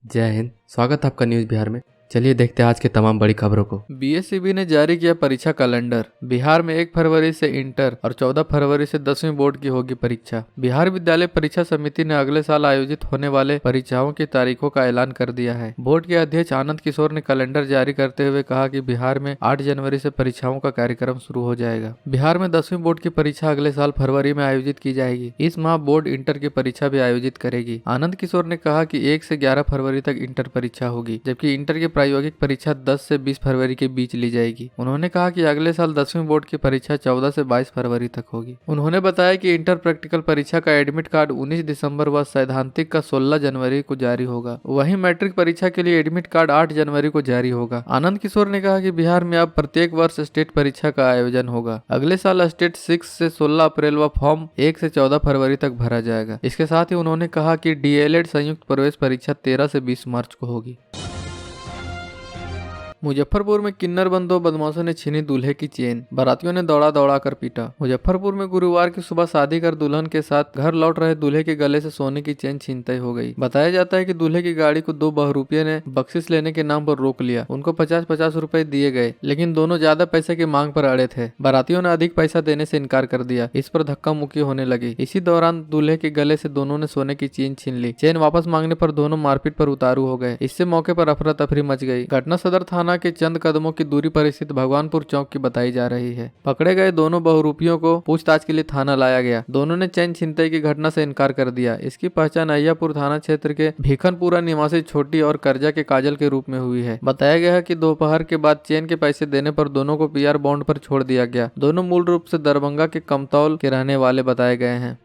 जय हिंद। स्वागत है आपका न्यूज़ बिहार में। चलिए देखते हैं आज के तमाम बड़ी खबरों को। बीएसईबी ने जारी किया परीक्षा कैलेंडर। बिहार में 1 फरवरी से इंटर और 14 फरवरी से 10वीं बोर्ड की होगी परीक्षा। बिहार विद्यालय परीक्षा समिति ने अगले साल आयोजित होने वाले परीक्षाओं की तारीखों का ऐलान कर दिया है। बोर्ड के अध्यक्ष आनंद किशोर ने कैलेंडर जारी करते हुए कहा कि बिहार में 8 जनवरी से परीक्षाओं का कार्यक्रम शुरू हो जाएगा। बिहार में 10वीं बोर्ड की परीक्षा अगले साल फरवरी में आयोजित की जाएगी। इस माह बोर्ड इंटर की परीक्षा भी आयोजित करेगी। आनंद किशोर ने कहा कि 1 से 11 फरवरी तक इंटर परीक्षा होगी, जबकि इंटर की प्रायोगिक परीक्षा 10 से 20 फरवरी के बीच ली जाएगी। उन्होंने कहा कि अगले साल 10वीं बोर्ड की परीक्षा 14 से 22 फरवरी तक होगी। उन्होंने बताया कि इंटर प्रैक्टिकल परीक्षा का एडमिट कार्ड 19 दिसंबर व सैद्धांतिक का 16 जनवरी को जारी होगा। वहीं मैट्रिक परीक्षा के लिए एडमिट कार्ड 8 जनवरी को जारी होगा। आनंद किशोर ने कहा कि बिहार में अब प्रत्येक वर्ष स्टेट परीक्षा का आयोजन होगा। अगले साल स्टेट 6 से 16 अप्रैल व फॉर्म 1 से 14 फरवरी तक भरा जाएगा। इसके साथ ही उन्होंने कहा कि डीएलएड संयुक्त प्रवेश परीक्षा 13 से 20 मार्च को होगी। मुजफ्फरपुर में किन्नर बंद 2 बदमाशों ने छीनी दूल्हे की चेन। बारातियों ने दौड़ा दौड़ा कर पीटा। मुजफ्फरपुर में गुरुवार की सुबह शादी कर दुल्हन के साथ घर लौट रहे दूल्हे के गले से सोने की चेन छीनताई हो गई। बताया जाता है कि दूल्हे की गाड़ी को 2 बहरूपिये ने बख्शिश लेने के नाम पर रोक लिया। उनको 50-50 रुपए दिए गए, लेकिन दोनों ज्यादा पैसे की मांग पर अड़े थे। बारातियों ने अधिक पैसा देने से इनकार कर दिया। इस पर धक्का मुक्की होने लगी। इसी दौरान दूल्हे के गले से दोनों ने सोने की चेन छीन ली। चेन वापस मांगने पर दोनों मारपीट पर उतारू हो गए। इससे मौके पर अफरा तफरी मच गई। घटना सदर थाना के चंद कदमों की दूरी पर स्थित भगवानपुर चौक की बताई जा रही है। पकड़े गए दोनों बहुरूपियों को पूछताछ के लिए थाना लाया गया। दोनों ने चैन छिनतई की घटना से इनकार कर दिया। इसकी पहचान अय्यापुर थाना क्षेत्र के भीखनपुरा निवासी छोटी और कर्जा के काजल के रूप में हुई है। बताया गया है कि दोपहर के बाद चैन के पैसे देने पर दोनों को पीआर बॉन्ड पर छोड़ दिया गया। दोनों मूल रूप से दरभंगा के कमतौल के रहने वाले बताए गए हैं।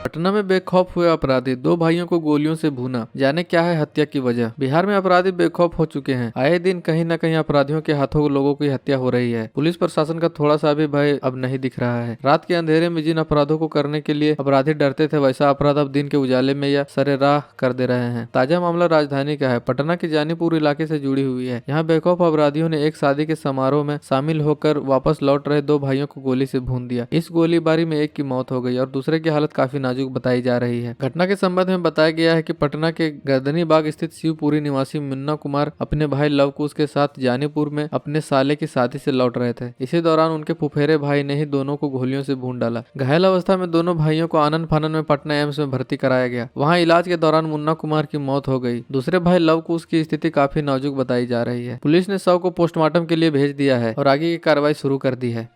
पटना में बेखौफ हुए अपराधी, 2 भाइयों को गोलियों से भूना। जाने क्या है हत्या की वजह। बिहार में अपराधी बेखौफ हो चुके हैं। आए दिन कहीं न कहीं अपराधियों के हाथों लोगों की हत्या हो रही है। पुलिस प्रशासन का थोड़ा सा भी भय अब नहीं दिख रहा है। रात के अंधेरे में जिन अपराधों को करने के लिए अपराधी डरते थे, वैसा अपराध अब दिन के उजाले में या सरेराह कर दे रहे हैं। ताजा मामला राजधानी का है। पटना के जानीपुर इलाके से जुड़ी हुई है। यहाँ बेखौफ अपराधियों ने एक शादी के समारोह में शामिल होकर वापस लौट रहे 2 भाइयों को गोली से भून दिया। इस गोलीबारी में एक की मौत हो गई और दूसरे की हालत काफी नाजुक बताई जा रही है। घटना के संबंध में बताया गया है कि पटना के गर्दनी बाग स्थित शिवपुरी निवासी मुन्ना कुमार अपने भाई लवकुश के साथ जानीपुर में अपने साले की शादी से लौट रहे थे। इसी दौरान उनके फुफेरे भाई ने ही दोनों को गोलियों से भून डाला। घायल अवस्था में दोनों भाइयों को आनन फानन में पटना एम्स में भर्ती कराया गया। वहां इलाज के दौरान मुन्ना कुमार की मौत हो गई। दूसरे भाई लवकुश की स्थिति काफी नाजुक बताई जा रही है। पुलिस ने शव को पोस्टमार्टम के लिए भेज दिया है और आगे की कार्रवाई शुरू कर दी है।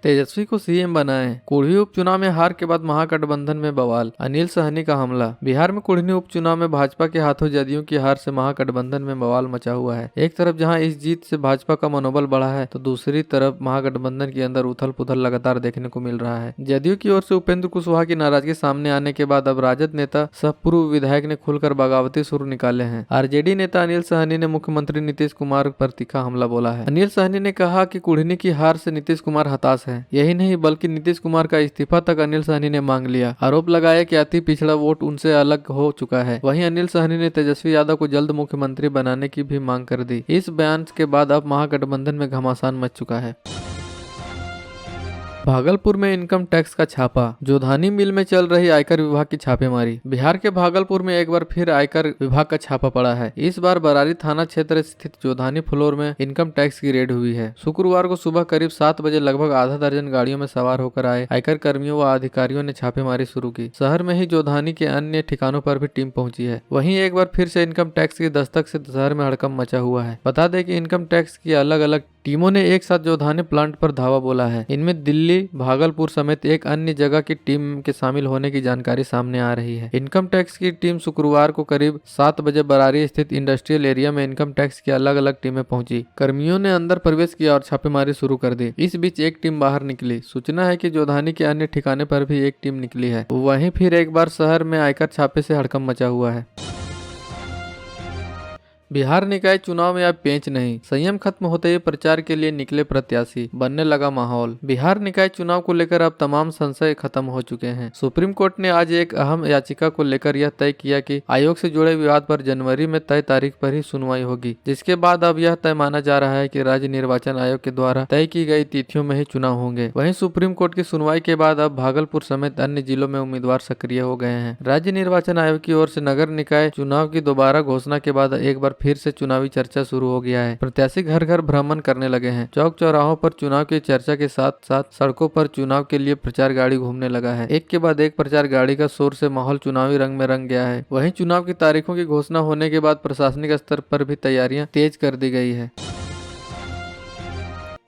तेजस्वी को सीएम बनाएं। कुढ़नी उपचुनाव में हार के बाद महागठबंधन में बवाल, अनिल सहनी का हमला। बिहार में कुढ़नी उपचुनाव में भाजपा के हाथों जदयू की हार से महागठबंधन में बवाल मचा हुआ है। एक तरफ जहां इस जीत से भाजपा का मनोबल बढ़ा है, तो दूसरी तरफ महागठबंधन के अंदर उथल पुथल लगातार देखने को मिल रहा है। जदयू की ओर से उपेंद्र कुशवाहा की नाराजगी सामने आने के बाद अब राजद नेता सह पूर्व विधायक ने खुलकर बगावती सुर निकाले हैं। आरजेडी नेता अनिल सहनी ने मुख्यमंत्री नीतीश कुमार पर तीखा हमला बोला है। अनिल सहनी ने कहा कि कुढ़नी की हार से नीतीश कुमार हताश है। यही नहीं बल्कि नीतीश कुमार का इस्तीफा तक अनिल सहनी ने मांग लिया। आरोप लगाया कि अति पिछड़ा वोट उनसे अलग हो चुका है। वहीं अनिल सहनी ने तेजस्वी यादव को जल्द मुख्यमंत्री बनाने की भी मांग कर दी। इस बयान के बाद अब महागठबंधन में घमासान मच चुका है। भागलपुर में इनकम टैक्स का छापा, जोधानी मिल में चल रही आयकर विभाग की छापेमारी। बिहार के भागलपुर में एक बार फिर आयकर विभाग का छापा पड़ा है। इस बार बरारी थाना क्षेत्र स्थित जोधानी फ्लोर में इनकम टैक्स की रेड हुई है। शुक्रवार को सुबह करीब 7 बजे लगभग आधा दर्जन गाड़ियों में सवार होकर आए आयकर कर्मियों व अधिकारियों ने छापेमारी शुरू की। शहर में ही जोधानी के अन्य ठिकानों पर भी टीम पहुंची है। वहीं एक बार फिर से इनकम टैक्स की दस्तक से शहर में हड़कंप मचा हुआ है। बता दें कि इनकम टैक्स की अलग अलग टीमों ने एक साथ जोधानी प्लांट पर धावा बोला है। इनमें दिल्ली, भागलपुर समेत एक अन्य जगह की टीम के शामिल होने की जानकारी सामने आ रही है। इनकम टैक्स की टीम शुक्रवार को करीब 7 बजे बरारी स्थित इंडस्ट्रियल एरिया में इनकम टैक्स की अलग अलग टीमें पहुंची। कर्मियों ने अंदर प्रवेश किया और छापेमारी शुरू कर दी। इस बीच एक टीम बाहर निकली। सूचना है कि जोधानी के अन्य ठिकाने पर भी एक टीम निकली है। वहीं फिर एक बार शहर में आयकर छापे से हड़कंप मचा हुआ है। बिहार निकाय चुनाव में अब पेंच नहीं, संयम खत्म होते ही प्रचार के लिए निकले प्रत्याशी, बनने लगा माहौल। बिहार निकाय चुनाव को लेकर अब तमाम संशय खत्म हो चुके हैं। सुप्रीम कोर्ट ने आज एक अहम याचिका को लेकर यह तय किया कि आयोग से जुड़े विवाद पर जनवरी में तय तारीख पर ही सुनवाई होगी, जिसके बाद अब यह तय माना जा रहा है कि राज्य निर्वाचन आयोग के द्वारा तय की गई तिथियों में ही चुनाव होंगे। वहीं सुप्रीम कोर्ट की सुनवाई के बाद अब भागलपुर समेत अन्य जिलों में उम्मीदवार सक्रिय हो गए हैं। राज्य निर्वाचन आयोग की ओर से नगर निकाय चुनाव की दोबारा घोषणा के बाद एक बार फिर से चुनावी चर्चा शुरू हो गया है। प्रत्याशी घर घर भ्रमण करने लगे हैं। चौक चौराहों पर चुनाव की चर्चा के साथ साथ सड़कों पर चुनाव के लिए प्रचार गाड़ी घूमने लगा है। एक के बाद एक प्रचार गाड़ी का शोर से माहौल चुनावी रंग में रंग गया है। वहीं चुनाव की तारीखों की घोषणा होने के बाद प्रशासनिक स्तर पर भी तैयारियां तेज कर दी गई है।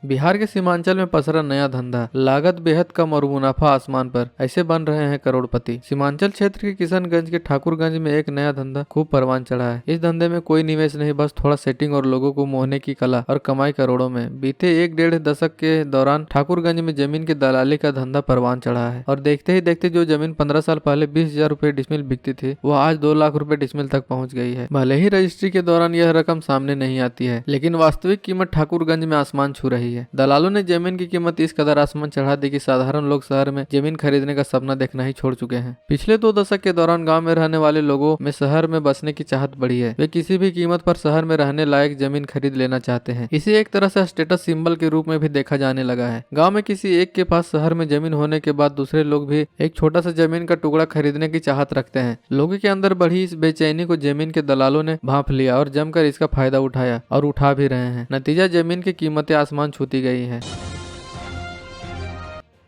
बिहार के सीमांचल में पसरा नया धंधा, लागत बेहद कम और मुनाफा आसमान पर, ऐसे बन रहे हैं करोड़पति। सीमांचल क्षेत्र के किशनगंज के ठाकुरगंज में एक नया धंधा खूब परवान चढ़ा है। इस धंधे में कोई निवेश नहीं, बस थोड़ा सेटिंग और लोगों को मोहने की कला और कमाई करोड़ों में। बीते 1-1.5 दशक के दौरान ठाकुरगंज में जमीन की दलाली का धंधा परवान चढ़ा है और देखते ही देखते जो जमीन 15 साल पहले 20,000 रुपए डिसमिल बिकती थी, वह आज 2 लाख रुपए डिसमिल तक पहुँच गई है। भले ही रजिस्ट्री के दौरान यह रकम सामने नहीं आती है, लेकिन वास्तविक कीमत ठाकुरगंज में आसमान छू रही है। दलालों ने जमीन की कीमत इस कदर आसमान चढ़ा दी कि साधारण लोग शहर में जमीन खरीदने का सपना देखना ही छोड़ चुके हैं। पिछले 2 दशक के दौरान गांव में रहने वाले लोगों में शहर में बसने की चाहत बढ़ी है। वे किसी भी कीमत पर शहर में रहने लायक जमीन खरीद लेना चाहते हैं। इसे एक तरह से स्टेटस सिंबल के रूप में भी देखा जाने लगा है। गाँव में किसी एक के पास शहर में जमीन होने के बाद दूसरे लोग भी एक छोटा सा जमीन का टुकड़ा खरीदने की चाहत रखते हैं। लोगों के अंदर बढ़ी इस बेचैनी को जमीन के दलालों ने भांप लिया और जमकर इसका फायदा उठाया और उठा भी रहे हैं। नतीजा जमीन की कीमतें आसमान छूती गई है।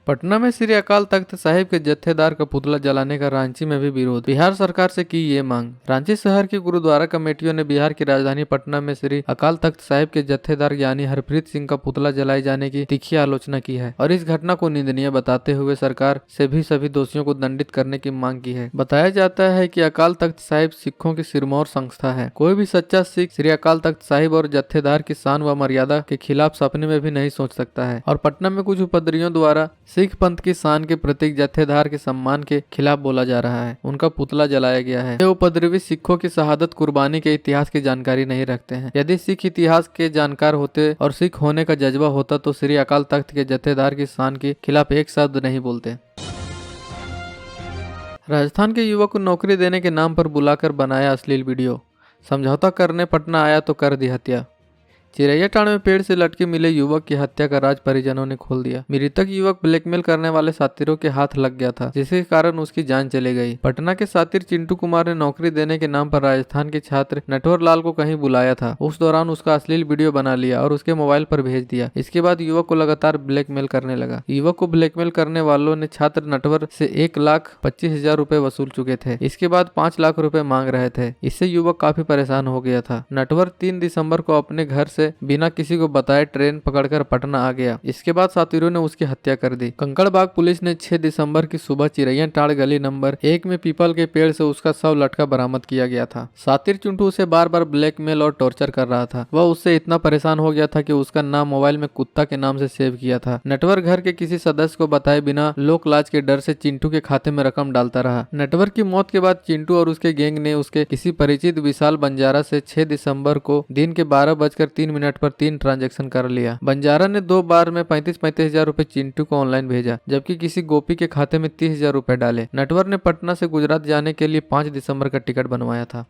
पटना में श्री अकाल तख्त साहिब के जत्थेदार का पुतला जलाने का रांची में भी विरोध, बिहार सरकार से की ये मांग। रांची शहर की गुरुद्वारा कमेटियों ने बिहार की राजधानी पटना में श्री अकाल तख्त साहिब के जत्थेदार यानी हरप्रीत सिंह का पुतला जलाए जाने की तीखी आलोचना की है और इस घटना को निंदनीय बताते हुए सरकार से भी सभी दोषियों को दंडित करने की मांग की है। बताया जाता है कि अकाल तख्त साहिब सिखों की सिरमौर संस्था है। कोई भी सच्चा सिख श्री अकाल तख्त साहिब और जत्थेदार की शान व मर्यादा के खिलाफ सपने में भी नहीं सोच सकता है और पटना में कुछ उपद्रवियों द्वारा सिख पंथ की शान के प्रतीक जत्थेदार के सम्मान के खिलाफ बोला जा रहा है। उनका पुतला जलाया गया है। ये उपद्रवी सिखों की शहादत कुर्बानी के इतिहास की जानकारी नहीं रखते हैं। यदि सिख इतिहास के जानकार होते और सिख होने का जज्बा होता तो श्री अकाल तख्त के जत्थेदार की शान के खिलाफ एक शब्द नहीं बोलते। राजस्थान के युवक को नौकरी देने के नाम पर बुलाकर बनाया अश्लील वीडियो, समझौता करने पटना आया तो कर दी हत्या। चिरैयाटांड में पेड़ से लटके मिले युवक की हत्या का राज परिजनों ने खोल दिया। मृतक युवक ब्लैकमेल करने वाले साथीरों के हाथ लग गया था, जिसके कारण उसकी जान चली गई। पटना के साथी चिंटू कुमार ने नौकरी देने के नाम पर राजस्थान के छात्र नटवर लाल को कहीं बुलाया था। उस दौरान उसका अश्लील वीडियो बना लिया और उसके मोबाइल पर भेज दिया। इसके बाद युवक को लगातार ब्लैकमेल करने लगा। युवक को ब्लैकमेल करने वालों ने छात्र नटवर से 1,25,000 रुपए वसूल चुके थे। इसके बाद 5 लाख रुपए मांग रहे थे। इससे युवक काफी परेशान हो गया था। नटवर 3 दिसंबर को अपने घर से बिना किसी को बताए ट्रेन पकड़कर पटना आ गया। इसके बाद साथीरों ने उसकी हत्या कर दी। कंकड़बाग पुलिस ने 6 दिसंबर की सुबह चिरैयाटांड गली नंबर 1 में पीपल के पेड़ से उसका शव लटका बरामद किया गया था। सातिर चिंटू उसे बार बार ब्लैकमेल और टॉर्चर कर रहा था। वह उससे इतना परेशान हो गया था कि उसका नाम मोबाइल में कुत्ता के नाम से सेव किया था। नटवर घर के किसी सदस्य को बताए बिना लोक लाज के डर से चिंटू के खाते में रकम डालता रहा। नटवर की मौत के बाद चिंटू और उसके गैंग ने उसके किसी परिचित विशाल बंजारा से 6 दिसंबर को दिन के 12:03 पर 3 ट्रांजैक्शन कर लिया। बंजारा ने 2 बार में 35-35 हजार रुपए चिंटू को ऑनलाइन भेजा, जबकि किसी गोपी के खाते में 30,000 रुपए डाले। नटवर ने पटना से गुजरात जाने के लिए 5 दिसंबर का टिकट बनवाया था।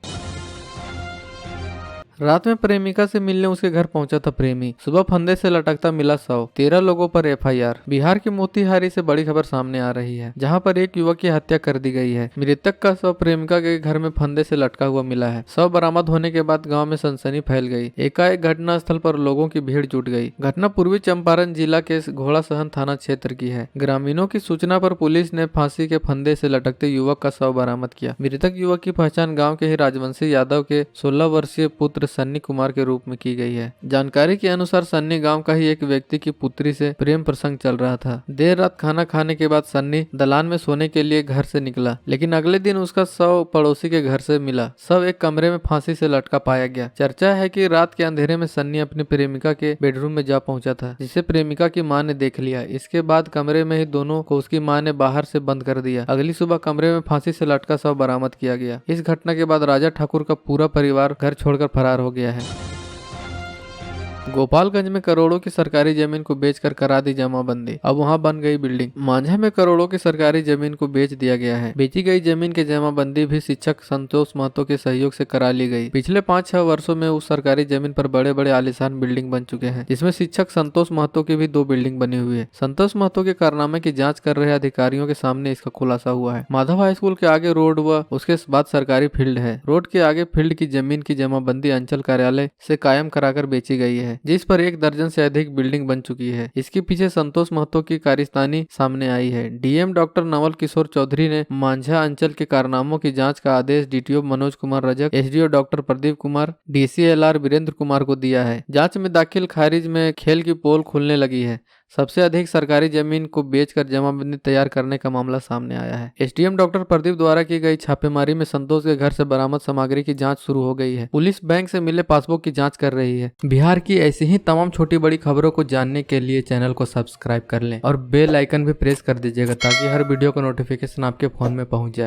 रात में प्रेमिका से मिलने उसके घर पहुंचा था प्रेमी, सुबह फंदे से लटकता मिला शव। 13 लोगों पर एफआईआर। बिहार के मोतिहारी से बड़ी खबर सामने आ रही है, जहां पर एक युवक की हत्या कर दी गई है। मृतक का शव प्रेमिका के घर में फंदे से लटका हुआ मिला है। शव बरामद होने के बाद गांव में सनसनी फैल गई। एकाएक घटना स्थल पर लोगों की भीड़ जुट गई। घटना पूर्वी चंपारण जिला के घोड़ासहन थाना क्षेत्र की है। ग्रामीणों की सूचना पर पुलिस ने फांसी के फंदे से लटकते युवक का शव बरामद किया। मृतक युवक की पहचान गाँव के ही राजवंशी यादव के 16 वर्षीय पुत्र सन्नी कुमार के रूप में की गई है। जानकारी के अनुसार सन्नी गांव का ही एक व्यक्ति की पुत्री से प्रेम प्रसंग चल रहा था। देर रात खाना खाने के बाद सन्नी दलान में सोने के लिए घर से निकला, लेकिन अगले दिन उसका शव पड़ोसी के घर से मिला। शव एक कमरे में फांसी से लटका पाया गया। चर्चा है कि रात के अंधेरे में सन्नी अपनी प्रेमिका के बेडरूम में जा पहुंचा था, जिसे प्रेमिका की मां ने देख लिया। इसके बाद कमरे में ही दोनों को उसकी मां ने बाहर से बंद कर दिया। अगली सुबह कमरे में फांसी से लटका शव बरामद किया गया। इस घटना के बाद राजा ठाकुर का पूरा परिवार घर छोड़कर फरार फरार हो गया है। गोपालगंज में करोड़ों की सरकारी जमीन को बेचकर करा दी जमाबंदी, अब वहां बन गई बिल्डिंग। मांझा में करोड़ों की सरकारी जमीन को बेच दिया गया है। बेची गई जमीन की जमाबंदी भी शिक्षक संतोष महतो के सहयोग से करा ली गई। पिछले 5-6 वर्षों में उस सरकारी जमीन पर बड़े बड़े आलीशान बिल्डिंग बन चुके हैं, जिसमें शिक्षक संतोष महतो की भी 2 बिल्डिंग बनी हुई है। संतोष महतो के कारनामे की जाँच कर रहे अधिकारियों के सामने इसका खुलासा हुआ है। माधव हाई स्कूल के आगे रोड व उसके बाद सरकारी फील्ड है। रोड के आगे फील्ड की जमीन की जमाबंदी अंचल कार्यालय से कायम कराकर बेची गई है, जिस पर 1 दर्जन से अधिक बिल्डिंग बन चुकी है। इसके पीछे संतोष महतो की कारस्तानी सामने आई है। डीएम डॉक्टर नवल किशोर चौधरी ने मांझा अंचल के कारनामों की जांच का आदेश DTO Manoj Kumar Rajak, SDO doctor Pradeep Kumar, DCLR Virendra Kumar को दिया है। जांच में दाखिल खारिज में खेल की पोल खुलने लगी है। सबसे अधिक सरकारी जमीन को बेचकर जमाबंदी तैयार करने का मामला सामने आया है। एसडीएम डॉक्टर प्रदीप द्वारा की गई छापेमारी में संतोष के घर से बरामद सामग्री की जांच शुरू हो गई है। पुलिस बैंक से मिले पासबुक की जांच कर रही है। बिहार की ऐसी ही तमाम छोटी बड़ी खबरों को जानने के लिए चैनल को सब्सक्राइब कर लें और बेल आइकन भी प्रेस कर दीजिएगा, ताकि हर वीडियो का नोटिफिकेशन आपके फोन में पहुंच जाए।